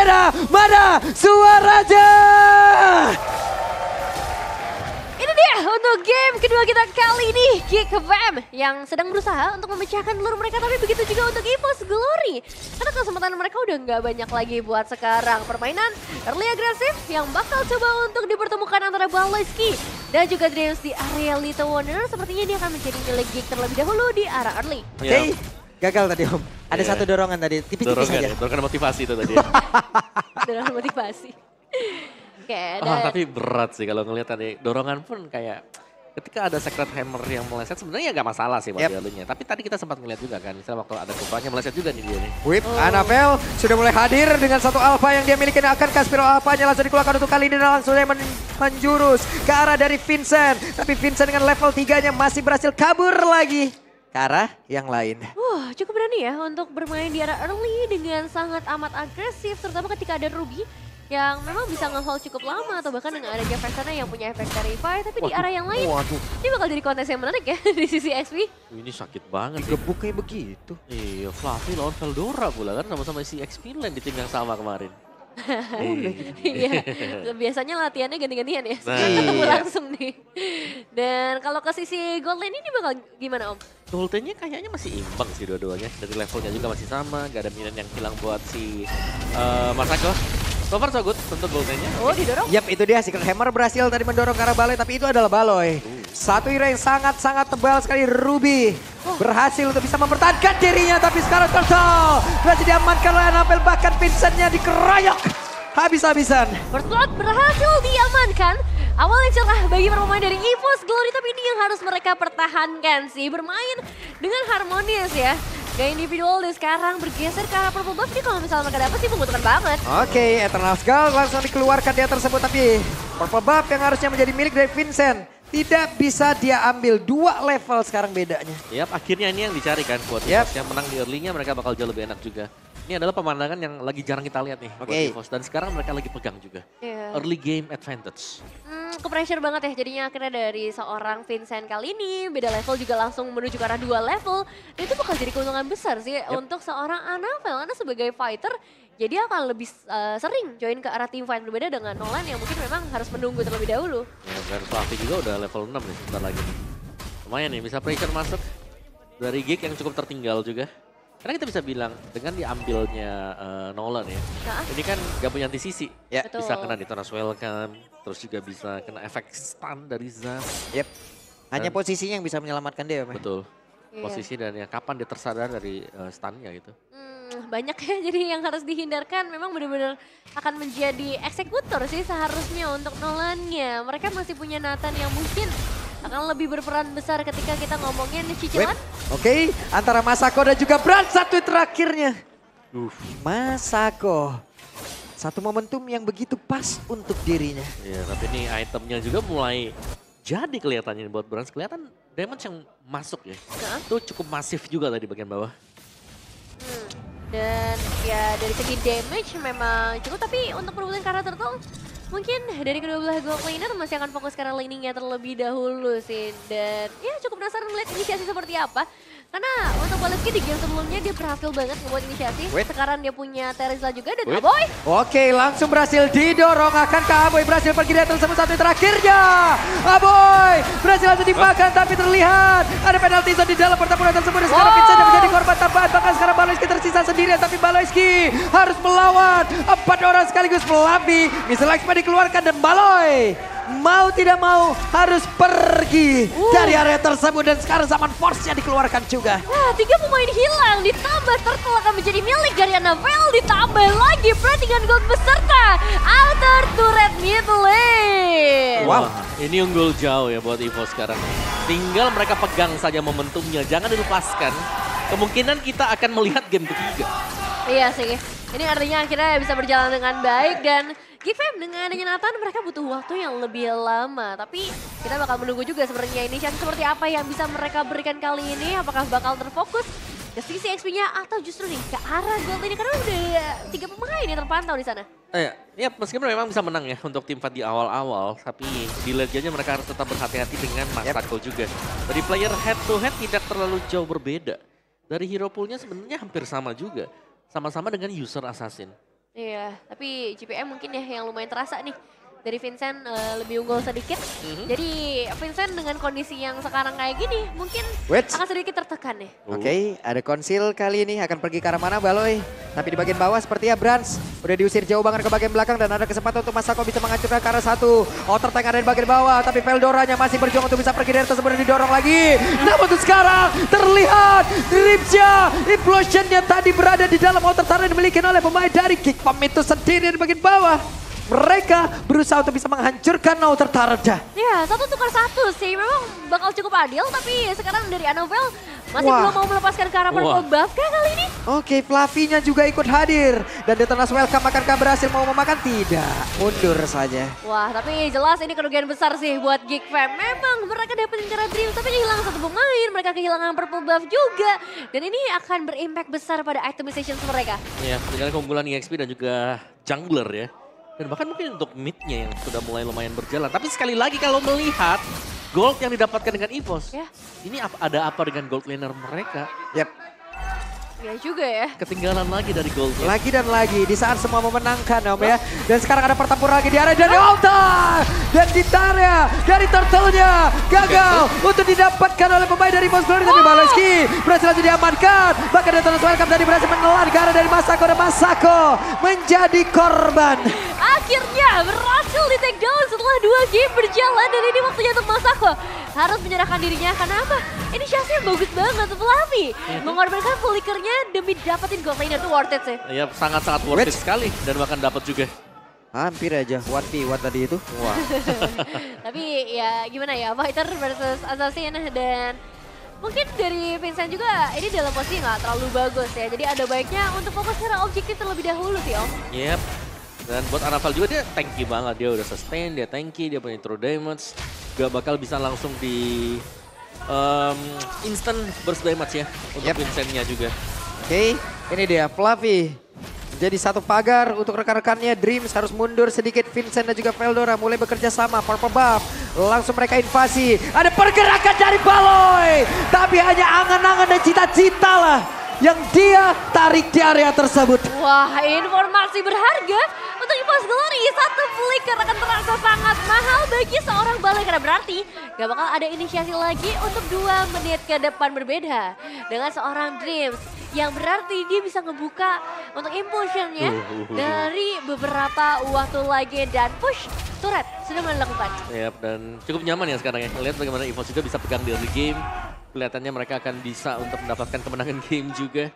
merah, mana suaranya? Ini dia untuk game kedua kita kali ini, Geek Fam yang sedang berusaha untuk memecahkan telur mereka, tapi begitu juga untuk EVOS Glory. Karena kesempatan mereka udah nggak banyak lagi buat sekarang. Permainan early agresif yang bakal coba untuk dipertemukan antara Baloyski dan juga Dreams di area Little Wonder. Sepertinya dia akan menjadi milik Geek terlebih dahulu di arah early. Oke, gagal tadi Om. Ada satu dorongan tadi, tipis-tipis aja. Dorongan motivasi itu tadi. Dorongan motivasi. Oke, Tapi berat sih kalau ngelihat tadi. Dorongan pun kayak ketika ada Sacred Hammer yang meleset sebenarnya nggak masalah sih buat early-nya. Tapi tadi kita sempat ngeliat juga kan, misalnya waktu ada kupanya meleset juga nih dia nih. Whip, Annabelle sudah mulai hadir dengan satu alpha yang dia miliki. Akan Kaspiro alphanya langsung dikeluarkan untuk kali ini dan langsung dia menjurus ke arah dari Vincent. Tapi Vincent dengan level 3-nya masih berhasil kabur lagi ke arah yang lain. Cukup berani ya untuk bermain di arah early dengan sangat amat agresif, terutama ketika ada Ruby yang memang bisa nge-hold cukup lama, atau bahkan dengan adanya Vexana yang punya efek Terrify, tapi di arah yang lain ini bakal jadi kontes yang menarik ya di sisi XP. Ini sakit banget. Digebuk kayak begitu. Iya, Fluffy lawan Veldora pula kan sama-sama si XP Land di tim yang sama kemarin. Iya, biasanya latihannya ganti-gantian ya, sekarang Iya. ketemu langsung nih. Dan kalau ke sisi gold lane ini bakal gimana Om? Goldnya kayaknya masih imbang sih dua-duanya. Dari levelnya juga masih sama, gak ada minion yang hilang buat si Masako. So far so good untuk goldnya. Oh, didorong. Yap, itu dia Secret Hammer berhasil tadi mendorong ke arah Baloy, tapi itu adalah Baloy. Satu hero yang sangat-sangat tebal sekali, Ruby. Berhasil untuk bisa mempertahankan dirinya, tapi sekarang Turtle berhasil diamankan oleh Annabelle, bahkan Vincentnya dikeroyok habis-habisan. First Blood berhasil diamankan. Awal yang cerah bagi para pemain dari EVOS Glory, tapi ini yang harus mereka pertahankan sih. Bermain dengan harmonis ya. Gaya individual dan sekarang bergeser ke arah purple buff. Jadi kalau misalnya mereka dapat sih membutuhkan banget. Oke, Eternal Skull langsung dikeluarkan dia tersebut, tapi purple buff yang harusnya menjadi milik dari Vincent tidak bisa dia ambil. 2 level sekarang bedanya. Yap, akhirnya ini yang dicari kan buat EVOS. Yang menang di early-nya mereka bakal jauh lebih enak juga. Ini adalah pemandangan yang lagi jarang kita lihat nih buat EVOS. Dan sekarang mereka lagi pegang juga. Early game advantage. Ke-pressure banget ya jadinya akhirnya dari seorang Vincent kali ini. Beda level juga langsung menuju ke arah 2 level. Dan itu bakal jadi keuntungan besar sih untuk seorang Annabelle. Karena sebagai fighter jadi akan lebih sering join ke arah team fight, berbeda dengan Nolan yang mungkin memang harus menunggu terlebih dahulu. Ya, dan Fluffy juga udah level 6 nih sebentar lagi nih. Lumayan nih, bisa pressure masuk dari Geek yang cukup tertinggal juga. Karena kita bisa bilang dengan diambilnya Nolan ya, ini kan gak punya anti-sisi. Bisa kena Detonas Welcome, terus juga bisa kena efek stun dari Zaz. Yep. Hanya posisinya yang bisa menyelamatkan dia. Betul. Posisi dan ya kapan dia tersadar dari stunnya gitu. Banyak ya, jadi yang harus dihindarkan memang benar-benar akan menjadi eksekutor sih seharusnya untuk Nolannya. Mereka masih punya Nathan yang mungkin akan lebih berperan besar ketika kita ngomongin cicilan. Oke, antara Masako dan juga Brand satu terakhirnya. Masako. Satu momentum yang begitu pas untuk dirinya. Iya, tapi ini itemnya juga mulai jadi kelihatannya buat Brand. Kelihatan damage yang masuk ya. Itu cukup masif juga tadi bagian bawah. Dan ya dari segi damage memang cukup, tapi untuk perebutan karakter Turtle mungkin dari kedua belah gold laner masih akan fokus ke arah laningnya terlebih dahulu sih. Dan ya cukup penasaran melihat inisiasi seperti apa. Karena untuk Baloyski di game sebelumnya dia berhasil banget ngebuat inisiasi. Sekarang dia punya Terizla juga dan Aboy. Oke, langsung berhasil didorong. Akankah Aboy berhasil pergi dari tersebut satu terakhirnya? Aboy berhasil langsung dimakan, tapi terlihat ada penalti zone di dalam pertempuran tersebut. Dan sekarang Vincent yang menjadi korban tambahan. Bahkan sekarang Baloyski tersisa sendirian, tapi Baloyski harus melawan 4 orang sekaligus. Fluffy, Missile Expert dikeluarkan dan Baloy mau tidak mau harus pergi dari area tersebut. Dan sekarang zaman force-nya dikeluarkan juga. 3 pemain hilang, ditambah Turtle akan menjadi milik dari Annabelle, ditambah lagi Brand dengan gold beserta outer turret mid lane. Wow, ini unggul jauh ya buat EVOS sekarang. Tinggal mereka pegang saja momentumnya, jangan dilepaskan. Kemungkinan kita akan melihat game ketiga. Iya sih, ini artinya akhirnya bisa berjalan dengan baik. Dan Geek Fam dengan adanya Nathan mereka butuh waktu yang lebih lama. Tapi kita bakal menunggu juga sebenarnya inisiasi seperti apa yang bisa mereka berikan kali ini. Apakah bakal terfokus ke sisi XP-nya atau justru nih ke arah gold ini. Karena udah 3 pemain yang terpantau di sana. Ya meskipun memang bisa menang ya untuk tim fight di awal-awal. Tapi di late-nya mereka harus tetap berhati-hati dengan Masako juga. Dari player head to head tidak terlalu jauh berbeda. Dari hero pool-nya sebenarnya hampir sama juga. Sama-sama dengan user assassin. Iya, tapi GPM mungkin ya yang lumayan terasa nih. Dari Vincent lebih unggul sedikit. Jadi Vincent dengan kondisi yang sekarang kayak gini mungkin akan sedikit tertekan ya. Oke, ada konsil kali ini akan pergi ke arah mana Baloy. Tapi di bagian bawah sepertinya Brans udah diusir jauh banget ke bagian belakang dan ada kesempatan untuk Masako bisa menghancurkan ke arah satu. Outer tank ada di bagian bawah tapi Veldoranya masih berjuang untuk bisa pergi dari tersebut dan didorong lagi. Namun untuk sekarang terlihat Ripsya, implosionnya tadi berada di dalam outer tank yang dimiliki oleh pemain dari Kickpom itu sendiri di bagian bawah. Mereka berusaha untuk bisa menghancurkan outer turret-nya. Ya, 1 tukar 1 sih. Memang bakal cukup adil, tapi sekarang dari Annabelle masih belum mau melepaskan ke arah purple buff kah kali ini? Oke, Fluffy-nya juga ikut hadir. Dan Detonas Welcome akankah berhasil mau memakan? Tidak, mundur saja. Wah, tapi jelas ini kerugian besar sih buat Geek Fam. Memang mereka dapetin cara dream, tapi kehilangan 1 pemain. Mereka kehilangan purple buff juga. Dan ini akan berimpak besar pada itemization mereka. Ya, dengan keunggulan EXP dan juga jungler ya. Dan bahkan mungkin untuk mid-nya yang sudah mulai lumayan berjalan. Tapi sekali lagi kalau melihat gold yang didapatkan dengan EVOS. Ini ada apa dengan gold laner mereka? Yap. Ya juga ya. Ketinggalan lagi dari goldnya. Lagi dan lagi di saat semua memenangkan Om ya. Dan sekarang ada pertempuran lagi di area dari Alta. Dan Gitarnya dari Turtle-nya gagal untuk didapatkan oleh pemain dari Boss Glory. Tapi Baleski berhasil langsung diamankan. Bahkan Detonas Welcome tadi berhasil menelan ke arah dari Masako. Dan Masako menjadi korban. Akhirnya berhasil di take down setelah 2 game berjalan. Dan ini waktunya untuk Masako harus menyerahkan dirinya. Kenapa? Inisiasi yang bagus banget Fluffy. Mengorbankan flickernya demi dapetin gold lane itu worth it sih. Iya, sangat-sangat worth it sekali. Dan bahkan dapat juga. Hampir aja 1v1 tadi itu. Wah. Tapi ya gimana ya, Fighter versus Assassin dan mungkin dari Vincent juga ini dalam posisi nggak terlalu bagus ya. Jadi ada baiknya untuk fokus secara objektif terlebih dahulu sih Om. Yep. Dan buat Annabelle juga dia tanky banget. Dia udah sustain, dia tanky, dia punya true damage. Gak bakal bisa langsung di instant burst damage ya untuk Vincent-nya juga. Oke, ini dia Fluffy. Jadi satu pagar untuk rekan-rekannya. Dreams harus mundur sedikit. Vincent dan juga Veldora mulai bekerja sama. Purple buff. Langsung mereka invasi. Ada pergerakan dari Baloy. Tapi hanya angan-angan dan cita-cita lah yang dia tarik di area tersebut. Wah, informasi berharga untuk EVOS Glory. 1 flicker akan terasa sangat mahal bagi seorang Baloy. Karena berarti gak bakal ada inisiasi lagi untuk 2 menit ke depan berbeda. Dengan seorang Dreams. Yang berarti dia bisa ngebuka untuk impulsionnya dari beberapa waktu lagi. Dan push turret sudah mulai dilakukan. Yap, dan cukup nyaman ya sekarang ya. Lihat bagaimana EVOS juga bisa pegang di early game. Kelihatannya mereka akan bisa untuk mendapatkan kemenangan game juga.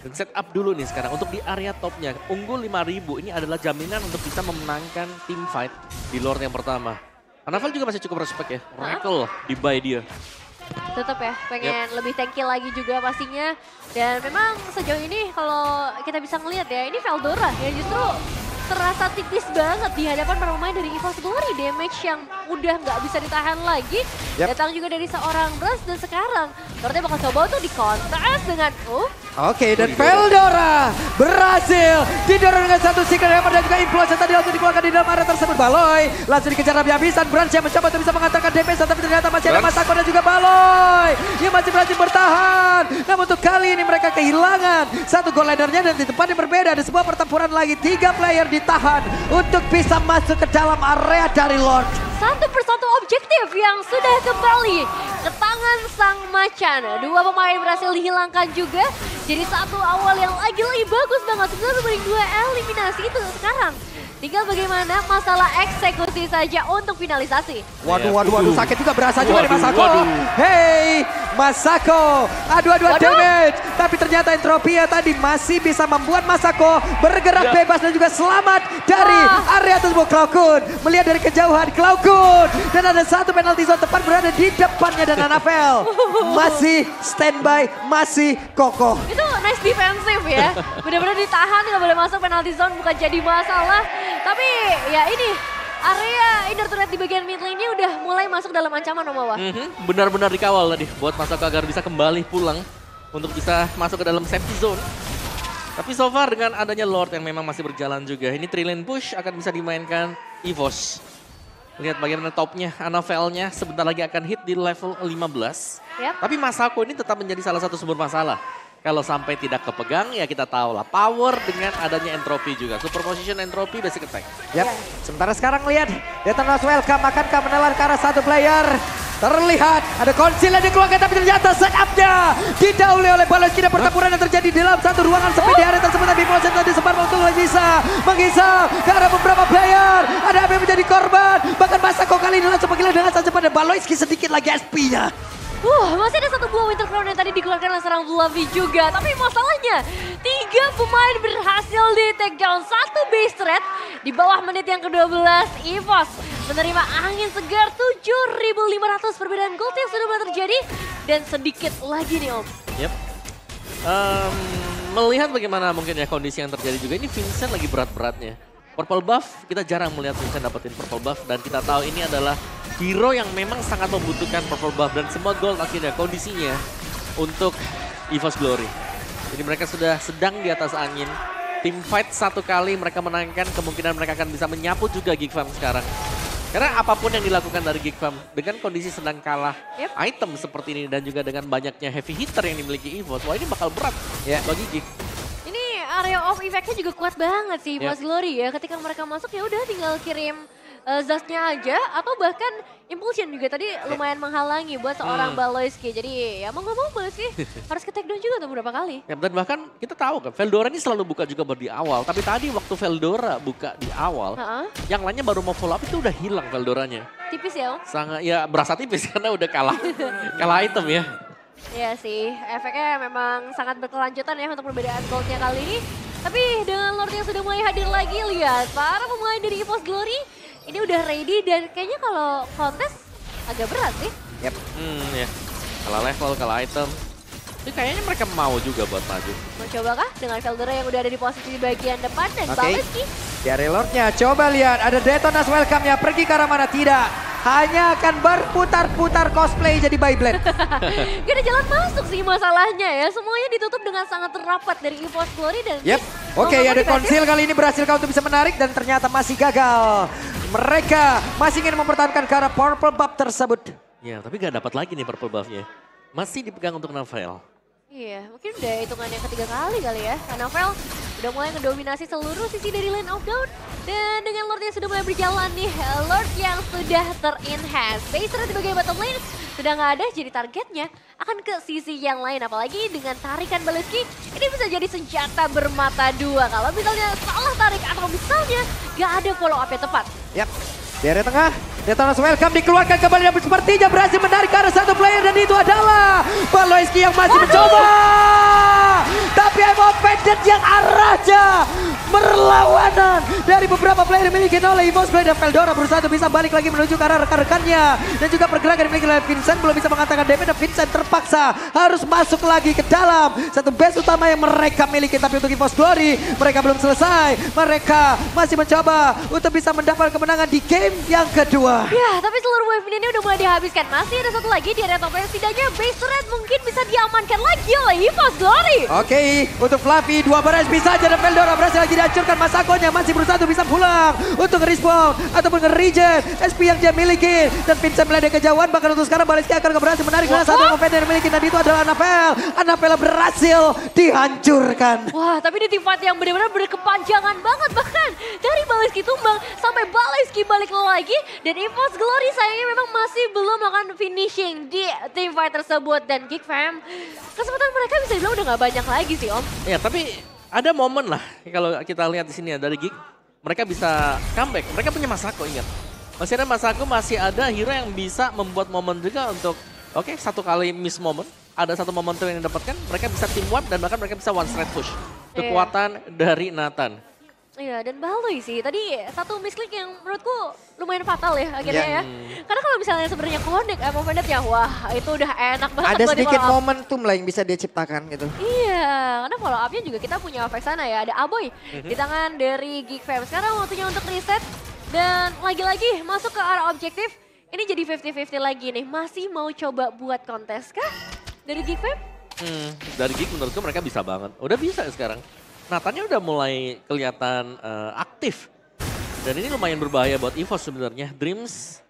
Dan set up dulu nih sekarang untuk di area topnya. Unggul 5.000 ini adalah jaminan untuk bisa memenangkan team fight di Lord yang pertama. Annabelle juga masih cukup respect ya. Rackle di buy dia. Tetap ya, pengen lebih tanky lagi juga pastinya. Dan memang sejauh ini kalau kita bisa ngelihat ya, ini Veldora yang justru terasa tipis banget di hadapan para pemain dari EVOS Glory. Damage yang udah nggak bisa ditahan lagi. Datang juga dari seorang Blast dan sekarang Lordnya bakal coba untuk dikontes dengan Oke, dan Veldora berhasil didorong dengan satu secret hammer dan juga implosion tadi langsung dikeluarkan di dalam area tersebut. Baloy langsung dikejar habis-habisan. Brans yang mencoba untuk bisa mengantarkan DPS tapi ternyata masih ada Masako dan juga Baloy yang masih berhasil bertahan. Namun untuk kali ini mereka kehilangan 1 goal lanernya dan di tempat yang berbeda ada sebuah pertempuran lagi. 3 player ditahan untuk bisa masuk ke dalam area dari Lord. 1 persatu objektif yang sudah kembali ke tangan sang macan. 2 pemain berhasil dihilangkan juga. Jadi 1 awal yang lagi-lagi bagus banget. 9-2 eliminasi itu sekarang. Tinggal bagaimana masalah eksekusi saja untuk finalisasi. Waduh, sakit juga berasa juga dari Masako. Hey, Masako, adu-adu damage. Tapi ternyata Entropia tadi masih bisa membuat Masako bergerak bebas dan juga selamat dari area tersebut. Cloudkun melihat dari kejauhan Cloudkun. Dan ada 1 penalty zone tepat berada di depannya dan Annabelle masih standby, masih kokoh. Itu nice defensive ya. Benar-benar ditahan, nggak boleh masuk penalty zone, bukan jadi masalah. Tapi ya ini area inner turret di bagian mid lane-nya udah mulai masuk dalam ancaman Om Wawa. Benar-benar dikawal tadi buat Masako agar bisa kembali pulang untuk bisa masuk ke dalam safety zone. Tapi so far dengan adanya Lord yang memang masih berjalan juga. Ini 3 lane push akan bisa dimainkan EVOS. Lihat bagaimana topnya, Annabelle-nya sebentar lagi akan hit di level 15. Tapi Masako ini tetap menjadi salah satu sumber masalah. Kalau sampai tidak kepegang ya kita tahu lah. Power dengan adanya entropi juga. Super position entropi basic attack. Yap, sementara sekarang lihat. Detonas welcome akankah menelan ke arah satu player. Terlihat ada konsil yang dikeluarkan tapi ternyata setupnya didahului oleh Baloyski dan pertempuran yang terjadi dalam satu ruangan sepi di area tersebut. Tapi Posen tadi sempat untuk bisa menghisap ke arah beberapa player. Ada yang menjadi korban. Bahkan Masako kali ini langsung menggila dengan saja pada Baloyski sedikit lagi SP-nya. Masih ada satu buah Winter Crown yang tadi dikeluarkan oleh seorang Fluffy juga. Tapi masalahnya, 3 pemain berhasil di take down. 1 base threat di bawah menit yang ke-12. EVOS menerima angin segar 7.500 perbedaan gold yang sudah mulai terjadi. Dan sedikit lagi nih Om. Yep. Melihat bagaimana mungkin ya kondisi yang terjadi juga. Ini Vincent lagi berat-beratnya. Purple buff, kita jarang melihat Vincent dapetin purple buff. Dan kita tahu ini adalah hero yang memang sangat membutuhkan purple buff. Dan semua gold akhirnya kondisinya untuk EVOS Glory. Jadi mereka sudah sedang di atas angin. Team fight satu kali mereka menangkan, kemungkinan mereka akan bisa menyapu juga GigFam sekarang. Karena apapun yang dilakukan dari GigFam dengan kondisi sedang kalah item seperti ini. Dan juga dengan banyaknya heavy hitter yang dimiliki EVOS. Wah ini bakal berat bagi Gig. Area of effect-nya juga kuat banget sih Mas Glory ya. Ketika mereka masuk ya udah tinggal kirim Zastnya aja atau bahkan Impulsion juga tadi lumayan menghalangi buat seorang Baloyski. Jadi ya mau nggak mau Baloyski harus ke take down juga tuh beberapa kali. Ya, dan bahkan kita tahu kan Veldora ini selalu buka juga di awal. Tapi tadi waktu Veldora buka di awal, yang lainnya baru mau follow up itu udah hilang Veldoranya. Tipis ya Om? Sangat ya berasa tipis karena udah kalah item ya. Iya sih, efeknya memang sangat berkelanjutan ya untuk perbedaan goldnya kali ini. Tapi dengan Lord yang sudah mulai hadir lagi, lihat para pemain dari EVOS Glory ini udah ready dan kayaknya kalau kontes agak berat sih. Yep. Ya. Kalah level, kalah item. Tapi kayaknya mereka mau juga buat maju. Mau coba kah dengan Veldora yang udah ada di posisi di bagian depan dan Baloyski? Dari Lordnya, coba lihat ada Detonas welcome ya, pergi ke arah mana tidak. Hanya akan berputar-putar cosplay jadi Beyblade. Gak ada jalan masuk sih masalahnya ya. Semuanya ditutup dengan sangat rapat dari EVOS Glory dan... Oke, ada konsil kali ini berhasil kau untuk bisa menarik dan ternyata masih gagal. Mereka masih ingin mempertahankan ke arah purple buff tersebut. Ya, tapi gak dapat lagi nih purple buffnya. Masih dipegang untuk Navel. Iya, mungkin udah hitungan yang ketiga kali ya. Karena Navel udah mulai ngedominasi seluruh sisi dari lane of down. Dan dengan Lord yang sudah mulai berjalan nih, Lord yang sudah ter-enhance. Baser di bagian bottom lane sudah nggak ada, jadi targetnya akan ke sisi yang lain. Apalagi dengan tarikan Baloyski, ini bisa jadi senjata bermata dua. Kalau misalnya salah tarik atau misalnya nggak ada follow up yang tepat. Yap, di area tengah. Detonas welcome dikeluarkan kembali dan sepertinya berhasil menarik ke arah satu player dan itu adalah Baloyski yang masih mencoba. Tapi Emo Pendant yang arahnya berlawanan dari beberapa player dimiliki oleh EVOS Glory dan Veldora berusaha untuk bisa balik lagi menuju ke arah rekan-rekannya. Dan juga pergerakan dimiliki oleh Vincent belum bisa mengatakan damage dan Vincent terpaksa harus masuk lagi ke dalam satu base utama yang mereka miliki. Tapi untuk EVOS Glory mereka belum selesai. Mereka masih mencoba untuk bisa mendapat kemenangan di game yang kedua. Ya, tapi seluruh wave ini udah mulai dihabiskan. Masih ada satu lagi di area top lane. Setidaknya base turret mungkin bisa diamankan lagi oleh EVOS Glory. Oke, untuk Fluffy 2 baris bisa aja dan Veldora berhasil lagi dihancurkan. Masakonya masih berusaha untuk bisa pulang untuk nge-respawn ataupun nge-regen SP yang dia miliki. Dan Vincent meledek kejauhan, bahkan untuk sekarang Baloyski akan berhasil menarik dengan satu offender yang dimiliki. Dan itu adalah Annabelle berhasil dihancurkan. Wah, tapi ini tim fight yang benar-benar berkepanjangan banget. Bahkan dari Baloyski tumbang sampai Baloyski balik lagi. Dan EVOS Glory sayangnya memang masih belum akan finishing di team fight tersebut. Dan GigFam, kesempatan mereka bisa dibilang udah gak banyak lagi sih Om. Ya, tapi ada momen lah kalau kita lihat di sini ya dari Gig. Mereka bisa comeback, mereka punya Masako ingat. Masih ada Masako, masih ada hero yang bisa membuat momen juga untuk satu kali miss moment. Ada satu momentum yang didapatkan, mereka bisa team wipe dan bahkan mereka bisa one straight push. Kekuatan dari Nathan. Iya, dan Baloy sih. Tadi satu misklik yang menurutku lumayan fatal ya akhirnya ya. Karena kalau misalnya sebenarnya connect Emo Pendant ya, wah itu udah enak banget. Ada sedikit momentum lah yang bisa dia ciptakan gitu. Iya, karena follow up-nya juga kita punya efek sana ya. Ada Aboy di tangan dari GigFam. Sekarang waktunya untuk reset. Dan lagi-lagi masuk ke arah objektif. Ini jadi 50-50 lagi nih. Masih mau coba buat kontes kah dari GigFam? Dari Gig menurutku mereka bisa banget. Udah bisa sekarang. Nathannya udah mulai kelihatan aktif. Dan ini lumayan berbahaya buat EVOS sebenarnya. Dreams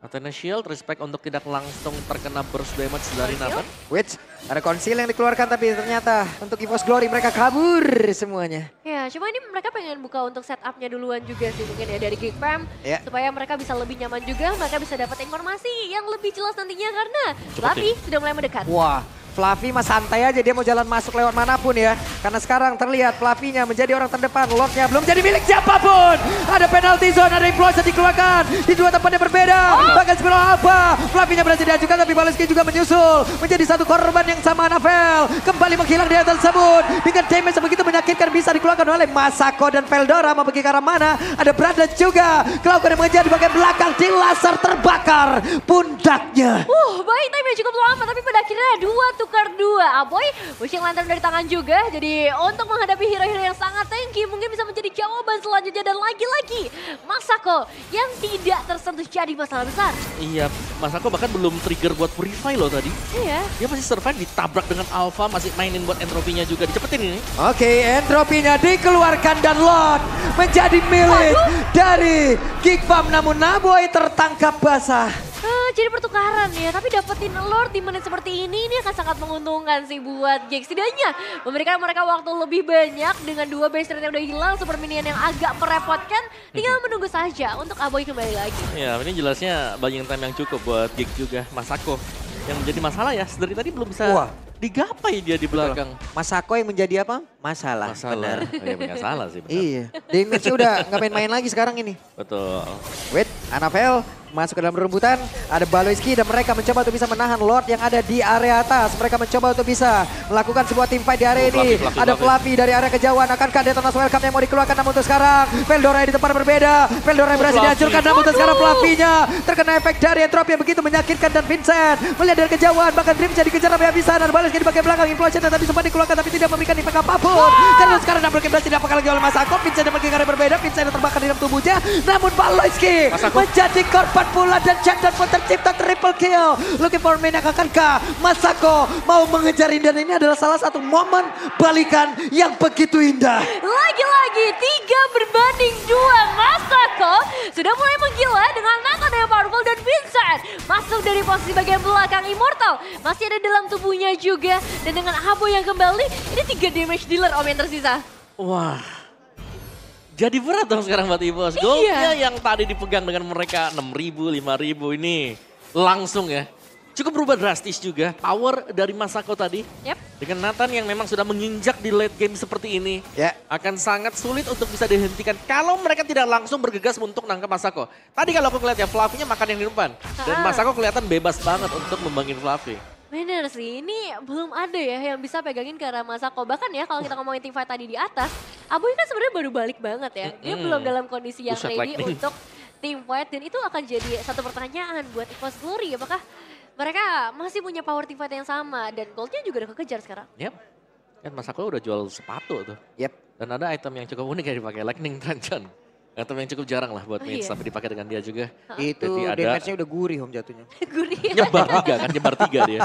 Athena Shield, respect untuk tidak langsung terkena burst damage dari Nathan. Wait, ada konsil yang dikeluarkan tapi ternyata untuk EVOS Glory mereka kabur semuanya. Ya, cuma ini mereka pengen buka untuk setupnya duluan juga sih mungkin ya dari Geek Fam. Supaya mereka bisa lebih nyaman juga, mereka bisa dapat informasi yang lebih jelas nantinya karena Fluffy sudah mulai mendekat. Wah, Fluffy mah santai aja, dia mau jalan masuk lewat manapun ya. Karena sekarang terlihat Fluffy-nya menjadi orang terdepan, Lordnya belum jadi milik siapapun. Ada penalty zone, ada implosion dikeluarkan di dua tempat yang berbeda. Bahkan sebelum apa, Fluffy-nya berhasil diajukan tapi Baleski juga menyusul. Menjadi satu korban yang sama Navel. Kembali menghilang di atas tersebut. Dengan damage begitu menyakitkan bisa dikeluarkan oleh Masako dan Veldora. Mau pergi ke arah mana? Ada Brandon juga. Cloud yang mengejar di bagian belakang, di laser terbakar pundaknya. Baik time yang cukup lama tapi pada akhirnya tukar dua. Aboy, Wishing Lantern dari tangan juga. Jadi untuk menghadapi hero-hero yang sangat tanky mungkin bisa menjadi jawaban selanjutnya. Dan lagi-lagi Masako yang tidak tersentuh jadi masalah besar. Iya, Masako bahkan belum trigger buat Purify loh tadi. Iya. Dia masih survive, ditabrak dengan Alpha, masih mainin buat entropinya juga. Dicepetin ini. Oke, entropinya dikeluarkan dan Lord menjadi milik dari Geek Fam. Namun Naboy tertangkap basah. Jadi pertukaran ya, tapi dapetin Lord di menit seperti ini akan sangat menguntungkan sih buat Geek. Setidaknya memberikan mereka waktu lebih banyak dengan dua base rate yang udah hilang, super minion yang agak merepotkan. Tinggal menunggu saja untuk Aboy kembali lagi. Ya, ini jelasnya banyak time yang cukup buat Geek juga. Masako yang menjadi masalah ya, dari tadi belum bisa digapai dia di belakang. Masako yang menjadi apa? Masalah. Benar. Iya, punya salah sih. Benar. Iya, damage-nya udah nggak main-main lagi sekarang ini. Betul. Wait, Anavel masuk ke dalam rebutan, ada Baloiski dan mereka mencoba untuk bisa menahan Lord yang ada di area atas. Mereka mencoba untuk bisa melakukan sebuah team fight di area ini. Ada Fluffy dari area kejauhan, akankah Detonas Welcome yang mau dikeluarkan, namun untuk sekarang Veldora yang di tempat berbeda. Veldora yang berhasil dihancurkan, namun untuk sekarang Fluffy-nya terkena efek dari entropi yang begitu menyakitkan. Dan Vincent melihat dari kejauhan, bahkan Dreamsnya dikejar sampai habisan. Dan Baloiski di bagian belakang, implosion tadi sempat dikeluarkan tapi tidak memberikan efek apapun. Karena sekarang double game berhasil didapatkan lagi oleh Masako. Vincent yang pergi ke area berbeda, Vincent yang terbakar di dalam tubuhnya. Namun Baloiski menjadi korban pula dan dan pun tercipta triple kill. Looking for main, akankah Masako mau mengejar Indah? Ini adalah salah satu momen balikan yang begitu indah. Lagi-lagi 3-2 Masako sudah mulai menggila dengan Nathan yang powerful dan Vincent masuk dari posisi bagian belakang. Immortal masih ada dalam tubuhnya juga. Dan dengan Abo yang kembali, ini 3 damage dealer Om yang tersisa. Wah. Jadi berat dong sekarang buat EVOS. Goldnya yang tadi dipegang dengan mereka 6.000, 5.000 ini langsung ya. Cukup berubah drastis juga power dari Masako tadi. Dengan Nathan yang memang sudah menginjak di late game seperti ini. Akan sangat sulit untuk bisa dihentikan kalau mereka tidak langsung bergegas untuk nangkep Masako. Tadi kalau aku ngeliat ya Fluffy-nya makan yang di depan. Dan Masako kelihatan bebas banget untuk membangin Fluffy. Bener sih, ini belum ada ya yang bisa pegangin ke arah Masako. Bahkan ya kalau kita ngomongin teamfight tadi di atas, Aboy kan sebenarnya baru balik banget ya. Dia belum dalam kondisi yang ready untuk teamfight. Dan itu akan jadi satu pertanyaan buat EVOS Glory. Apakah mereka masih punya power teamfight yang sama dan goldnya juga udah kekejar sekarang? Kan Masako udah jual sepatu tuh. Dan ada item yang cukup unik yang dipakai, Lightning Truncheon. Item yang cukup jarang lah buat main sampai dipakai dengan dia juga. Itu damage-nya udah gurih Om jatuhnya. Gurih. Nyebar 3 kan, nyebar 3 dia.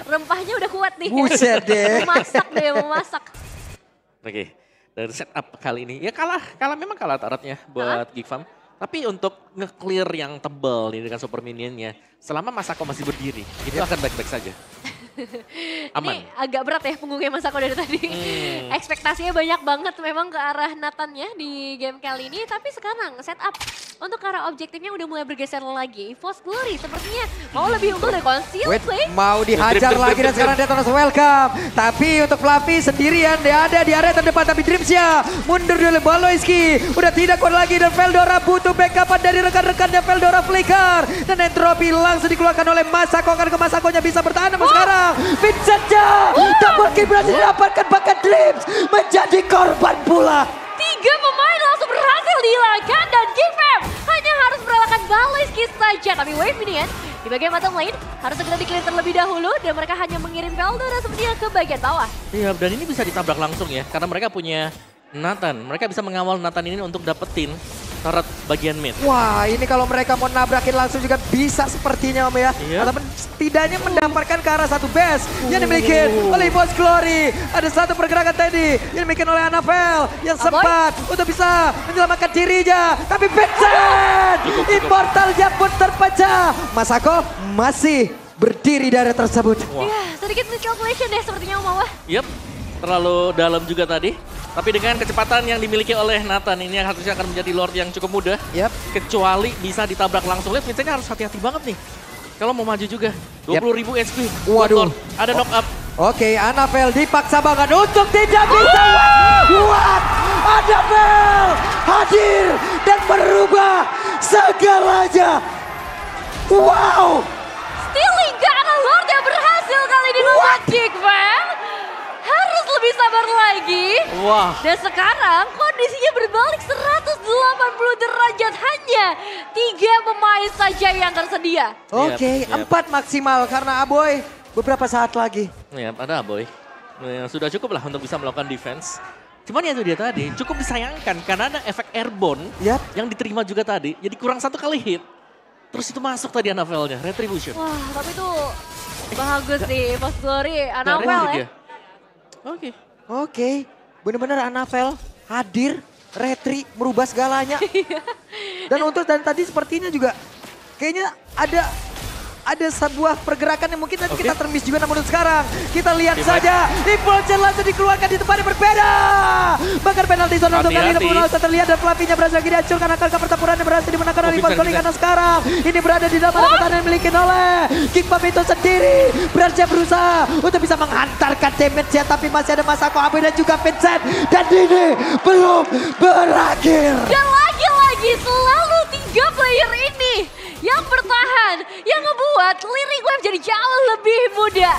Rempahnya udah kuat nih. Buset deh. Memasak. Oke, dari setup kali ini ya memang kalah taratnya buat Geek Fam. Tapi untuk nge-clear yang tebal nih dengan super minionnya, selama Masako masih berdiri, itu akan baik-baik saja. Aman. Ini agak berat ya punggungnya Masako dari tadi. Ekspektasinya banyak banget memang ke arah Nathan-nya di game kali ini. Tapi sekarang setup untuk ke arah objektifnya udah mulai bergeser lagi. EVOS Glory sepertinya mau lebih unggul dari Conceal. Mau dihajar lagi dan sekarang Detonas Welcome. Tapi untuk Fluffy sendirian dia ada di area terdepan. Tapi Dreamsnya mundur oleh Baloiski. Udah tidak kuat lagi dan Veldora butuh backupan dari rekan-rekannya. Veldora flicker. Dan entropi langsung dikeluarkan oleh Masako. Karena Masakonya bisa bertahan namun sekarang Vincentnya double kill berhasil didapatkan, bahkan Dreams menjadi korban pula. 3 pemain langsung berhasil dihilangkan dan Geek Fam hanya harus merelakan Baloiski saja. Tapi wave minion di bagian bottom lane harus segera di-clear terlebih dahulu dan mereka hanya mengirim Veldora sepertinya ke bagian bawah. Iya, dan ini bisa ditabrak langsung ya karena mereka punya Nathan. Mereka bisa mengawal Nathan ini untuk dapetin turret bagian mid. Wah, ini kalau mereka mau nabrakin langsung juga bisa sepertinya Om ya. Iya. Ataupun setidaknya mendamparkan ke arah satu base yang dimiliki oleh EVOS Glory. Ada satu pergerakan tadi yang dimiliki oleh Anavel yang sempat untuk bisa menyelamatkan dirinya. Tapi Vincent, Immortalnya pun terpecah. Masako masih berdiri dari tersebut. Ya, sedikit miscalculation deh sepertinya Om Awa. Yep, terlalu dalam juga tadi. Tapi dengan kecepatan yang dimiliki oleh Nathan ini yang harusnya akan menjadi Lord yang cukup mudah. Yep. Kecuali bisa ditabrak langsung. Lihat Vincentnya harus hati-hati banget nih. Kalau mau maju juga. 20.000 HP. Waduh. Lord. Ada knock up. Oke, Anavel dipaksa banget untuk tidak bisa. What? Anavel hadir dan merubah segalanya. Wow. Stealing ke arah Lord yang berhasil kali ini membuat Geekfam. Harus lebih sabar lagi. Wah. Dan sekarang kondisinya berbalik 180 derajat, hanya 3 pemain saja yang tersedia. Oke, Yep. 4 maksimal karena Aboy beberapa saat lagi. Ya, ada Boy. Sudah cukup lah untuk bisa melakukan defense. Cuman ya itu dia tadi, cukup disayangkan karena ada efek airborne Yap. yang diterima juga tadi. Jadi kurang 1 kali hit. Terus itu masuk tadi Anavelnya, Retribution. Wah, tapi itu bagus sih, Mas Glory, Nah, Anavel ya. dia. Oke. Oke, bener-bener Anavel hadir, retri, merubah segalanya. Dan tadi sepertinya juga kayaknya ada sebuah pergerakan yang mungkin tadi kita termiss juga, namun sekarang kita lihat saja Impulsion langsung dikeluarkan di tempat yang berbeda. Bahkan penalti zone untuk kali ini langsung terlihat dan Flavinya berhasil lagi dihancurkan, angka pertempuran yang berhasil dimenangkan oleh EVOS Glory karena sekarang ini berada di dalam pertahanan yang dimiliki oleh Geekfam itu sendiri. Berhasil berusaha untuk bisa menghantarkan damage ya, tapi masih ada Masako, Abe dan juga Vincent, dan ini belum berakhir. Dan lagi-lagi selalu 3 player ini yang bertahan, yang ngebuat clearing wave jadi jauh lebih mudah.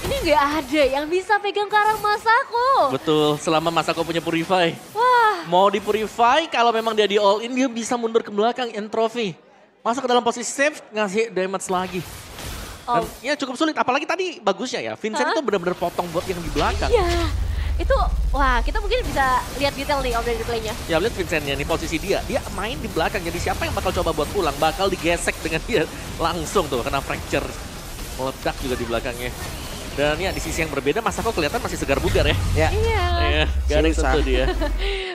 Ini nggak ada yang bisa pegang ke arah Masako. Betul, selama Masako punya Purify. Wah, Mau di Purify, kalau memang dia di all in, dia bisa mundur ke belakang entropy. Masuk ke dalam posisi safe, ngasih damage lagi. Dan ya cukup sulit, apalagi tadi bagusnya ya. Vincent itu benar-benar potong buat yang di belakang. iya. Itu, wah kita mungkin bisa lihat detail nih om dari replaynya. Ya lihat Vincentnya nih posisi dia main di belakang. Jadi siapa yang bakal coba buat pulang, bakal digesek dengan dia langsung tuh, kena fracture. Meledak juga di belakangnya. Dan ya di sisi yang berbeda Masako kelihatan masih segar bugar ya. Ya. Iya. Iya, garing tentu dia.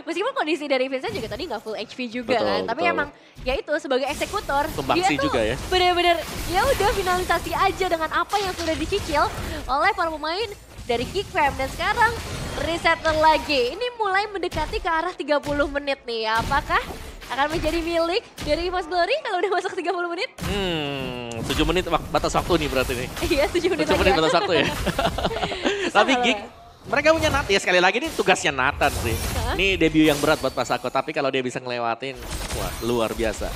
Meskipun kondisi dari Vincent juga tadi nggak full HP juga Betul, kan. Tapi betul. emang ya itu sebagai eksekutor. Pembaksi dia tuh juga ya. bener-bener ya udah finalisasi aja dengan apa yang sudah dicicil oleh para pemain dari Geekfam. Dan sekarang resetter lagi. Ini mulai mendekati ke arah 30 menit nih. Apakah akan menjadi milik dari EVOS Glory kalau udah masuk 30 menit? 7 menit batas waktu nih berarti nih. Iya 7 menit 7 menit aja. batas waktu ya. Tapi Geek, mereka punya Nathan, ya sekali lagi ini tugasnya Nathan sih. Ini debut yang berat buat Masako, tapi kalau dia bisa ngelewatin, wah luar biasa.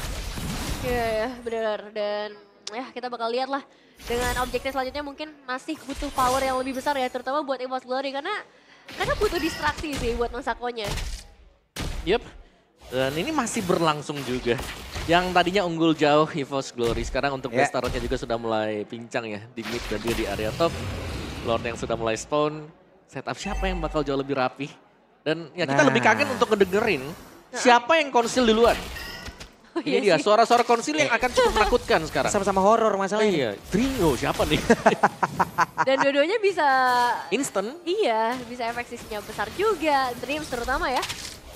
Iya ya benar. Dan ya kita bakal lihat lah dengan objektif selanjutnya mungkin masih butuh power yang lebih besar ya. Terutama buat EVOS Glory karena butuh distraksi sih buat Masakonya. Yup, dan ini masih berlangsung juga. Yang tadinya unggul jauh EVOS Glory, sekarang untuk best turretnya juga sudah mulai pincang ya di mid dan dia di area top. Lord yang sudah mulai spawn, setup siapa yang bakal jauh lebih rapi. Dan ya kita lebih kaget untuk ngedengerin siapa yang konsil duluan. Oh, Ini dia suara-suara konsil yang akan cukup menakutkan sekarang. Sama-sama horor masalahnya. Iya, Trio siapa nih? Dan dua-duanya bisa Instant. iya bisa efek sisinya besar juga. Dreams terutama ya.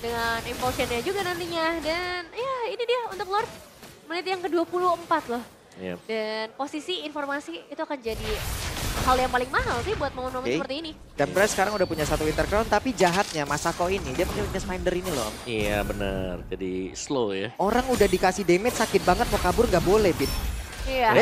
Dengan impulsionnya juga nantinya. Dan ya ini dia untuk Lord menit yang ke-24 loh. Yep. Dan posisi informasi itu akan jadi hal yang paling mahal sih buat momen-momen seperti ini. Dan Bras sekarang udah punya satu Winter Crown, tapi jahatnya Masako ini, dia punya weakness Minder ini loh. Iya bener, jadi slow ya. Orang udah dikasih damage sakit banget, mau kabur gak boleh, Bit. Iya.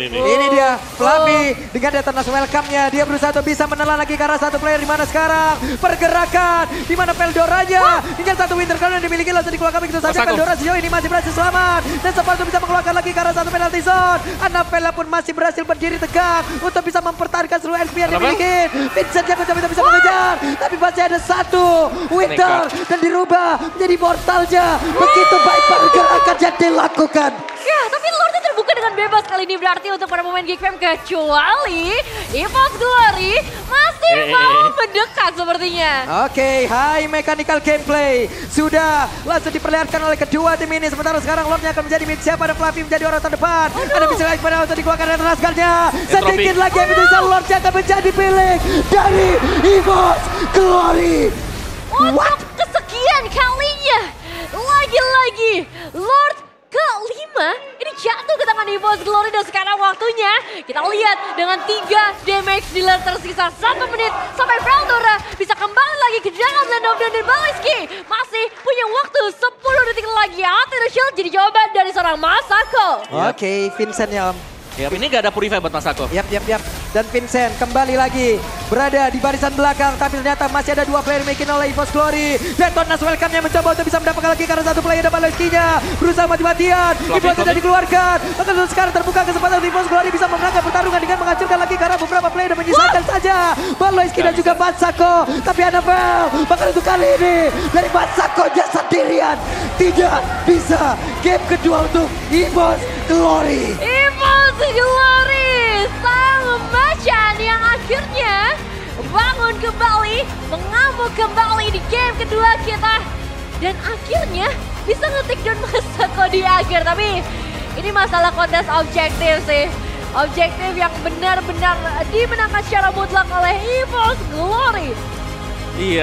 Ini dia Flavi dengan Detonas welcome-nya. Dia berusaha untuk bisa menelan lagi ke arah satu player di mana sekarang pergerakan di mana Veldoranya dengan satu Winter Crown yang dimiliki langsung dikeluarkan begitu saja. Veldora sejauh ini masih berhasil selamat dan sempat untuk bisa mengeluarkan lagi ke arah satu penalty zone. Anapella pun masih berhasil berdiri tegak untuk bisa mempertahankan seluruh XP yang dimiliki. Vincent yang mencoba bisa mengejar, tapi masih ada satu Winter dan dirubah menjadi mortalnya. Begitu baik pergerakan yang dilakukan. Ya, tapi Lordnya terbuka dengan bebas kali ini berarti untuk para pemain Geekfam kecuali EVOS Glory masih mau mendekat sepertinya. Oke, high mechanical gameplay sudah langsung diperlihatkan oleh kedua tim ini. Sementara sekarang Lordnya akan menjadi mid, siapa ada Fluffy menjadi orang terdepan. Ada bisa lagi pada untuk dikeluarkan dari Rasgarnya. Sedikit lagi yang bisa Lordnya akan menjadi pilih dari EVOS Glory. Untuk kesekian kalinya, lagi-lagi Lord ke-5 ini jatuh ke tangan EVOS Glory dan sekarang waktunya kita lihat dengan 3 damage dealer tersisa 1 menit sampai Veldora bisa kembali lagi ke dalam Land of Dawn dan Balisky masih punya waktu 10 detik lagi. Anti shield jadi jawaban dari seorang Masako. Oke, Vincent ya Om. Ya, ini gak ada purify buat Masako. Yap. Dan Vincent kembali lagi berada di barisan belakang. Tapi ternyata masih ada 2 player making oleh EVOS Glory. Dan Tonas welcome-nya mencoba untuk bisa mendapatkan lagi karena 1 player dapat Leskinya. Berusaha mati-matian. EVOS sudah dikeluarkan. Maka sekarang terbuka kesempatan EVOS Glory bisa memenangkan pertarungan dengan menghancurkan lagi karena beberapa player dan menyisakan saja. Leski dan juga Masako. Tapi Annabelle bahkan untuk kali ini dari Masako-nya sendirian tidak bisa game kedua untuk EVOS Glory. EVOS Glory, sang macan yang akhirnya bangun kembali, mengamuk kembali di game kedua kita. Dan akhirnya bisa ngetik down Masako di akhir. Tapi ini masalah kontes objektif sih. Objektif yang benar-benar dimenangkan secara mutlak oleh EVOS Glory. Iya.